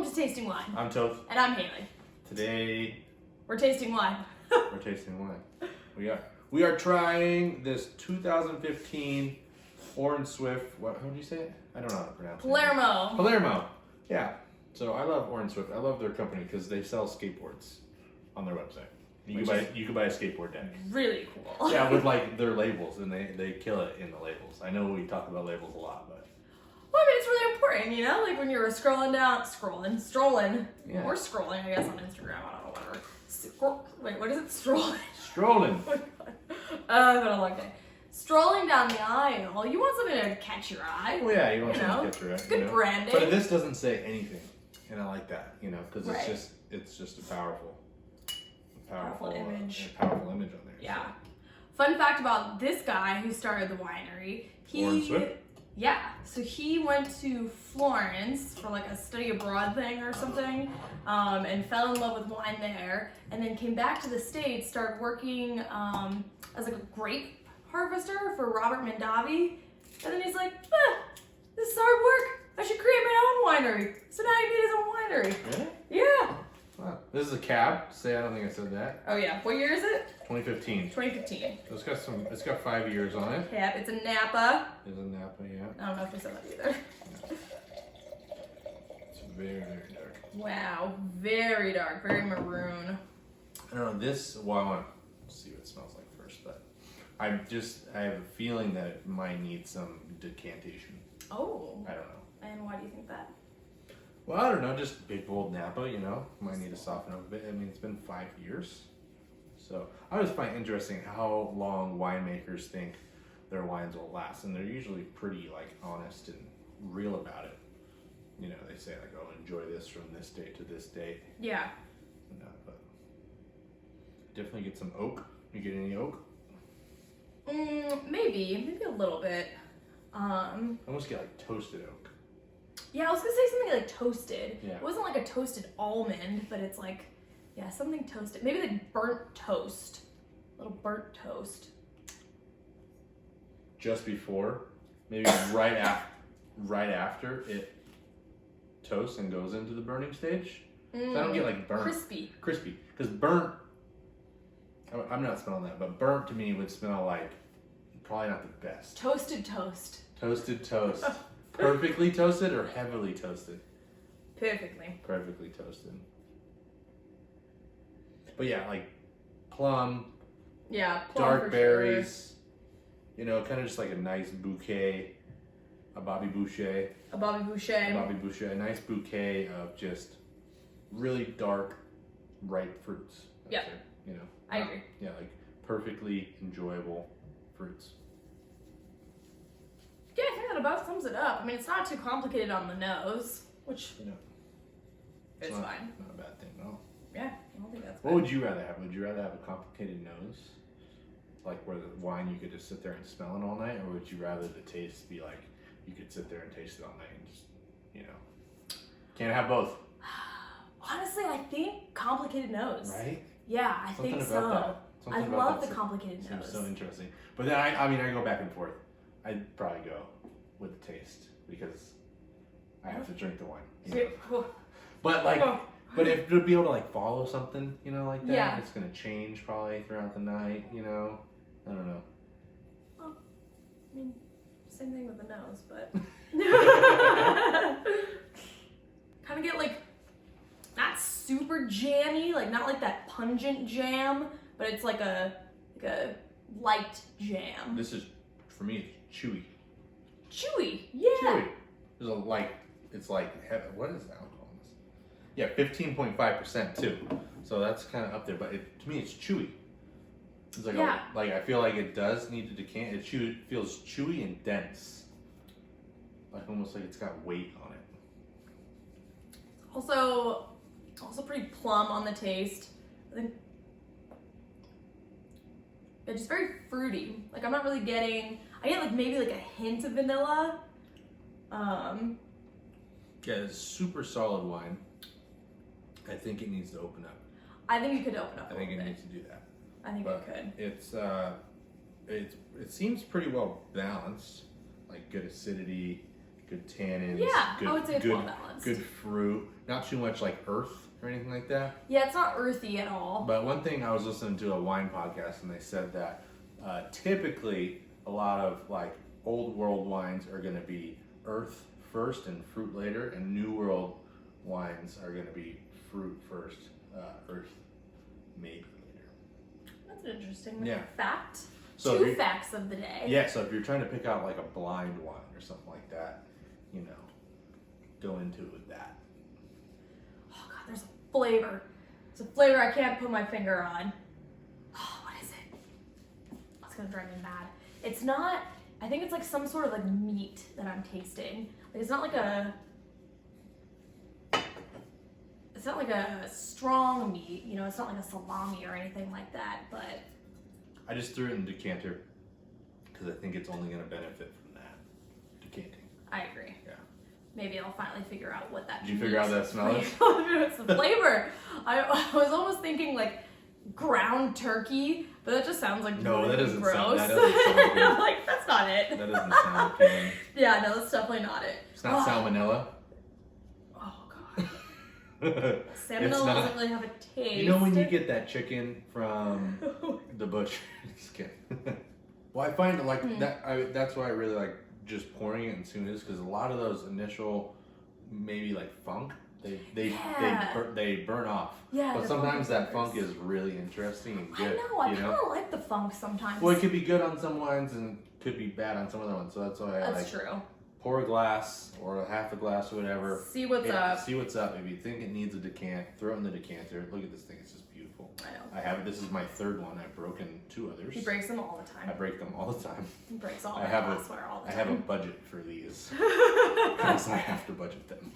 to Tasting Wine. I'm Toth. And I'm Haley. Today, we're tasting wine. we're tasting wine. We are trying this 2015 Orin Swift. How would you say it? I don't know how to pronounce Palermo. it. Palermo. Yeah. So I love Orin Swift. I love their company because they sell skateboards on their website. You can buy a skateboard deck. Really cool. Yeah, with like their labels, and they kill it in the labels. I know we talk about labels a lot, but well, I mean, it's really important, you know? Like when you're strolling, yeah. or scrolling, I guess, on Instagram, I don't know, whatever. Wait, what is it? Strolling? Strolling. Oh my God. It's been a long day. Strolling down the aisle, you want something to catch your eye. Well, yeah, you want something to catch your eye. It's good branding. But this doesn't say anything, and I like that, because right. it's just a powerful image. Powerful image on there. Yeah. So. Fun fact about this guy who started the winery. Orin Swift? Yeah. So he went to Florence for like a study abroad thing or something, and fell in love with wine there, and then came back to the States, started working as like a grape harvester for Robert Mondavi, and then he's like, this is hard work. I should create my own winery. So now he made his own winery. Really? Yeah. Wow. This is a cab. I don't think I said that. Oh yeah. What year is it? 2015. 2015. It's got 5 years on it. Yep, it's a Napa. It's a Napa, yeah. I don't know if we said that either. It's very, very dark. Wow, very dark, very maroon. I don't know, I want to see what it smells like first, but I have a feeling that it might need some decantation. Oh. I don't know. And why do you think that? Well, I don't know, just big bold Napa, might need to soften up a bit. I mean, it's been 5 years. So I always find interesting how long winemakers think their wines will last, and they're usually pretty honest and real about it. They say enjoy this from this date to this date. Yeah. But definitely get some oak. You get any oak? Maybe a little bit. I almost get toasted oak. Yeah, I was gonna say something like toasted. Yeah. It wasn't like a toasted almond, but it's something toasted. Maybe like burnt toast. A little burnt toast. Just before, maybe right after it toasts and goes into the burning stage. So I don't get burnt. Crispy. Because burnt, I'm not smelling that, but burnt to me would smell like probably not the best. Toasted toast. Toasted toast. Perfectly toasted or heavily toasted? Perfectly toasted. But yeah, plum. Yeah, plum dark berries. Sure. Kind of just like a nice bouquet. A Bobby Boucher. A nice bouquet of just really dark, ripe fruits. Yeah. I agree. Yeah, perfectly enjoyable fruits. Yeah, I think that about sums it up. I mean, it's not too complicated on the nose, which is fine. Not a bad thing at all. Yeah, I don't think that's bad. What would you rather have? Would you rather have a complicated nose? Where the wine you could just sit there and smell it all night? Or would you rather the taste be you could sit there and taste it all night and just, can't have both? Honestly, I think complicated nose. Right? Yeah, I think so. I love the complicated nose. Seems so interesting. But then I go back and forth. I'd probably go with the taste because I have to drink the wine. But if to be able to follow something, like that, yeah. It's gonna change probably throughout the night. I don't know. Well, I mean, same thing with the nose, but kind of get not super jammy, not that pungent jam, but it's like a light jam. This is, for me, it's chewy. Chewy, yeah. Chewy. There's what is the alcohol in this? Yeah, 15.5% too. So that's kind of up there, but to me it's chewy. It's I feel like it does need to decant. It feels chewy and dense. Almost like it's got weight on it. Also pretty plum on the taste. I think it's just very fruity. I'm not really getting. I get maybe a hint of vanilla. Yeah, it's super solid wine. I think it needs to open up. I think it could open up. I think it needs to do that. I think it could. It seems pretty well balanced. Good acidity, good tannins. Yeah, good, I would say it's good, well balanced. Good fruit, not too much like earth or anything like that. Yeah, it's not earthy at all. But one thing, I was listening to a wine podcast and they said that typically a lot of like old world wines are going to be earth first and fruit later, and new world wines are going to be fruit first, earth maybe later. That's an interesting fact. So Two facts of the day. Yeah, so if you're trying to pick out like a blind wine or something like that, you know, go into it with that. Oh god, there's a flavor. It's a flavor I can't put my finger on. Oh, what is it? It's gonna drive me mad. It's not, I think it's like some sort of like meat that I'm tasting. Like it's not like a strong meat, you know, it's not like a salami or anything like that, but I just threw it in decanter because I think it's only going to benefit from that decanting. I agree. Yeah. Maybe I'll finally figure out what that Did you figure out that smell is? It's the flavor. I was almost thinking like ground turkey, but that just sounds like no, really that doesn't gross. sound. That doesn't sound good. I'm like, that's not it. That doesn't sound appealing. Yeah, no, that's definitely not it. It's not salmonella. Oh god. It's Salmonella not. doesn't really have a taste. You know when you get that chicken from the butcher? Just kidding. Well, I find like that. That's why I really like just pouring it and seeing this, because a lot of those initial maybe like funk they burn off. Yeah. But sometimes that funk is really interesting and good. I know. I kind of like the funk sometimes. Well, it could be good on some wines and could be bad on some other ones. So that's why I That's true. Pour a glass or half a glass or whatever. See what's up. See what's up. If you think it needs a decant, throw it in the decanter. Look at this thing. It's just beautiful. I know. I have. This is my third one. I've broken 2 others. He breaks them all the time. I break them all the time. He breaks all I the have glassware all the I time. have a budget for these because I have to budget them.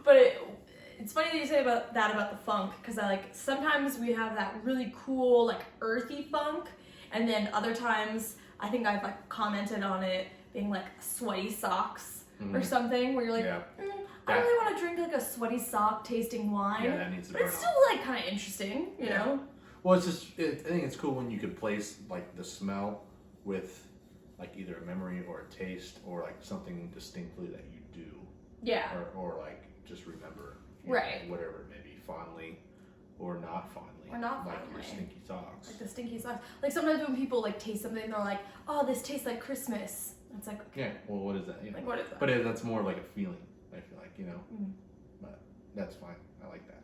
But it's funny that you say about the funk, because I like sometimes we have that really cool like earthy funk, and then other times I think I've like commented on it being like sweaty socks or something, where you're like, I don't really want to drink like a sweaty sock tasting wine. Yeah, that needs to but burn it's off. still like kind of interesting, you know. Well, it's just I think it's cool when you could place like the smell with like either a memory or a taste or like something distinctly that you do. Yeah. Or like just remember. Right. Know, whatever it may be, fondly or not fondly. Or not like fondly. your stinky socks. Like the stinky socks. Like sometimes when people like taste something, they're like, "Oh, this tastes like Christmas." It's like, yeah. Well, what is that? You know? Like what is that? But that's more like a feeling. I feel like But that's fine. I like that.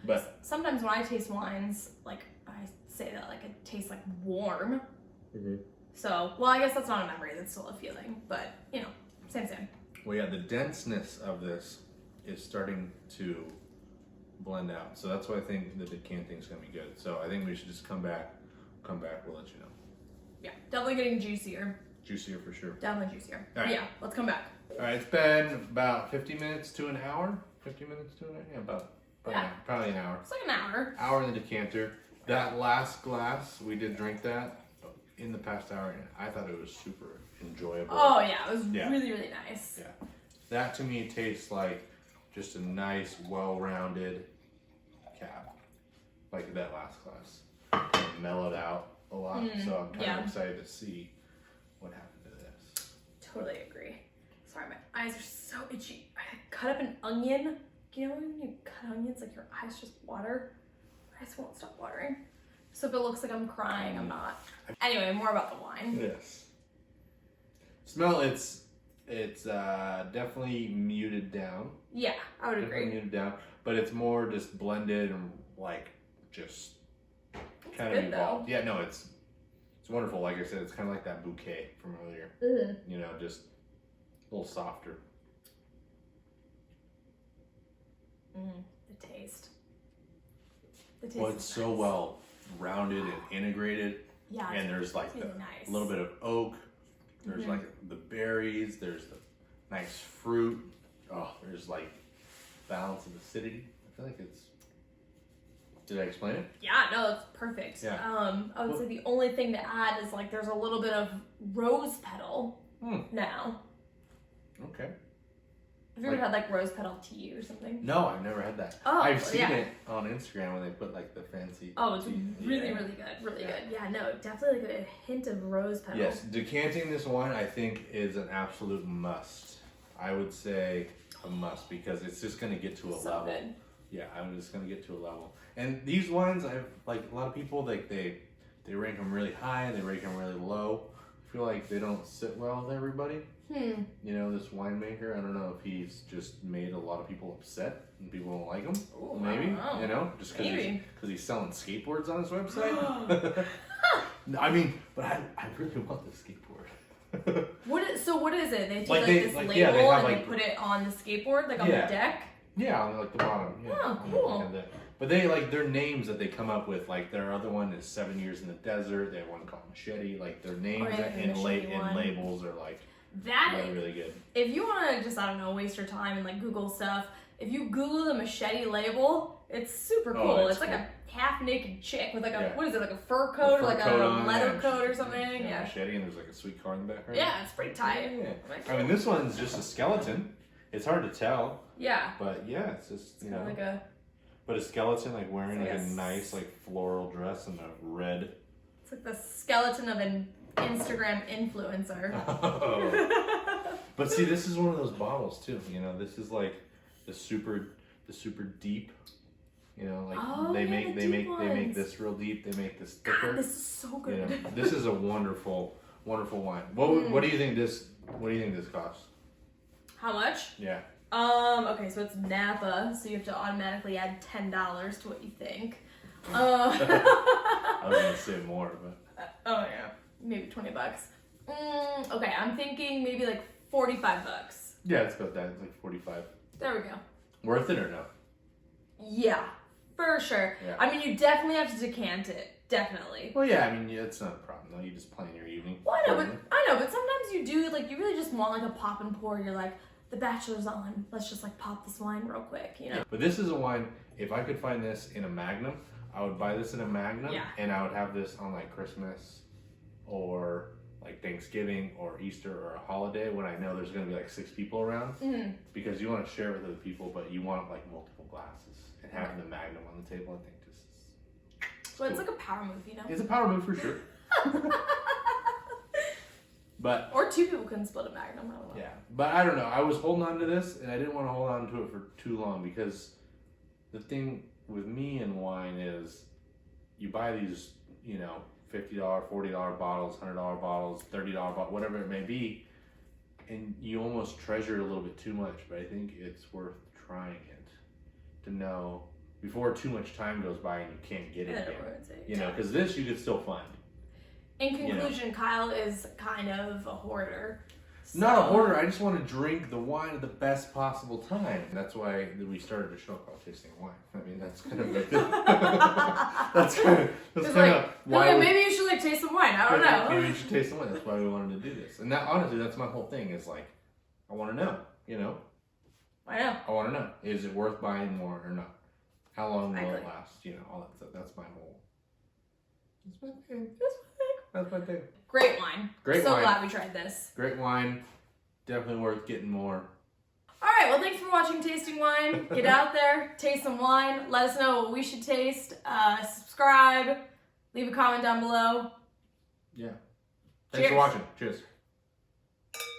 But sometimes when I taste wines, like I say that like it tastes like warm. So, well, I guess that's not a memory. That's still a feeling. But you know, same. Well, yeah, the denseness of this is starting to blend out. So that's why I think the decanting is going to be good. So I think we should just come back, we'll let you know. Yeah, definitely getting juicier. Juicier for sure. Definitely juicier. All right. Yeah, let's come back. All right, it's been about 50 minutes to an hour. 50 minutes to an hour? Yeah, probably an hour. It's like an hour. Hour in the decanter. That last glass, we did drink that in the past hour, and I thought it was super enjoyable. Oh yeah, it was really, really nice. Yeah. That to me tastes like just a nice, well-rounded cab. Like that last glass. It mellowed out a lot, so I'm kind of excited to see what happened to this. Totally agree. Sorry, my eyes are so itchy. I cut up an onion. You know when you cut onions, like your eyes just water? My eyes won't stop watering. So if it looks like I'm crying, I'm not. Anyway, more about the wine. Yes. Smell, it's definitely muted down. Yeah, I would agree. Muted down, but it's more just blended and like just kind of good, evolved. Yeah, no, it's wonderful. Like I said, it's kind of like that bouquet from earlier. You know, just a little softer. The taste. Well, it's so well rounded and integrated. Yeah. And there's like really the nice. little bit of oak. There's like the berries. There's the nice fruit. Oh, there's like balance of acidity. I feel like it's. Did I explain it? Yeah, no, that's perfect. Yeah. I would say the only thing to add is like there's a little bit of rose petal now. Okay. Have you ever had like rose petal tea or something? No, I've never had that. Oh, I've seen it on Instagram when they put like the fancy. Oh, it's really good. Really good. Yeah, no, definitely like a hint of rose petal. Yes, decanting this wine I think is an absolute must. I would say a must because it's just going to get to a level. Good. Yeah, I'm just going to get to a level. And these wines, I've like a lot of people like they rank them really high, they rank them really low. I feel like they don't sit well with everybody. You know, this winemaker, I don't know if he's just made a lot of people upset and people don't like him. Ooh, maybe, you know, just because he's selling skateboards on his website. I mean, but I really want this skateboard. What is it? They take Like this like, label yeah, they have, and like, they put it on the skateboard, like on the deck? Yeah, on like the bottom. Yeah. Oh, cool. But they like their names that they come up with. Like their other one is 7 Years in the Desert. They have one called Machete. Like their names and labels are like really good. If you want to just waste your time and like Google stuff, if you Google the Machete label, it's super cool. Oh, it's like a half naked chick with like a what is it, like a fur coat or like a leather coat or something? Yeah. Machete, and there's like a sweet car in the background. Yeah, it's pretty tight. Yeah. I mean, this one's just a skeleton. It's hard to tell. Yeah. But yeah, it's just you know. Like a. But a skeleton like wearing like a nice like floral dress and a red. It's like the skeleton of an Instagram influencer. Oh. But see, this is one of those bottles too. You know, this is like the super deep. You know, like they make this real deep. They make this thicker. God, this is so good. You know, this is a wonderful wine. What do you think this? What do you think this costs? How much? Yeah. Okay, so it's Napa, so you have to automatically add $10 to what you think. I was gonna say more, but oh yeah, maybe $20. Okay, I'm thinking maybe like $45. Yeah, it's about that. It's like 45. There we go. Worth it or no? Yeah, for sure. Yeah. I mean, you definitely have to decant it. Definitely. Well, yeah. I mean, it's not a problem though. You just plan your evening. Well, I know, but sometimes you do like you really just want like a pop and pour. You're like, the Bachelor's on. Let's just like pop this wine real quick, you know. But this is a wine. If I could find this in a Magnum, I would buy this in a Magnum, and I would have this on like Christmas, or like Thanksgiving, or Easter, or a holiday when I know there's gonna be like 6 people around, because you want to share with other people, but you want like multiple glasses, and having the Magnum on the table, I think this is. Well, it's like a power move, you know. It's a power move for sure. But or 2 people can split a Magnum. I don't know. Yeah, but I don't know. I was holding on to this, and I didn't want to hold on to it for too long because the thing with me and wine is you buy these, you know, $50, $40 bottles, $100 bottles, $30 bottles, whatever it may be, and you almost treasure it a little bit too much. But I think it's worth trying it to know before too much time goes by and you can't get it again. You know, because this you could still find. In conclusion, Kyle is kind of a hoarder. So. Not a hoarder. I just want to drink the wine at the best possible time. That's why we started a show called Tasting Wine. I mean, that's kind of like that's kind of why. Maybe you should like taste some wine. I don't know. Maybe you should taste some wine. That's why we wanted to do this. And that, honestly, that's my whole thing. Is like, I want to know. You know. I know. I want to know. Is it worth buying more or not? How long will it last? You know, all that stuff. That's my whole. That's my thing. That's my thing. Great wine. Great wine. So glad we tried this. Great wine. Definitely worth getting more. All right. Well, thanks for watching Tasting Wine. Get out there, taste some wine. Let us know what we should taste. Subscribe. Leave a comment down below. Yeah. Thanks for watching. Cheers.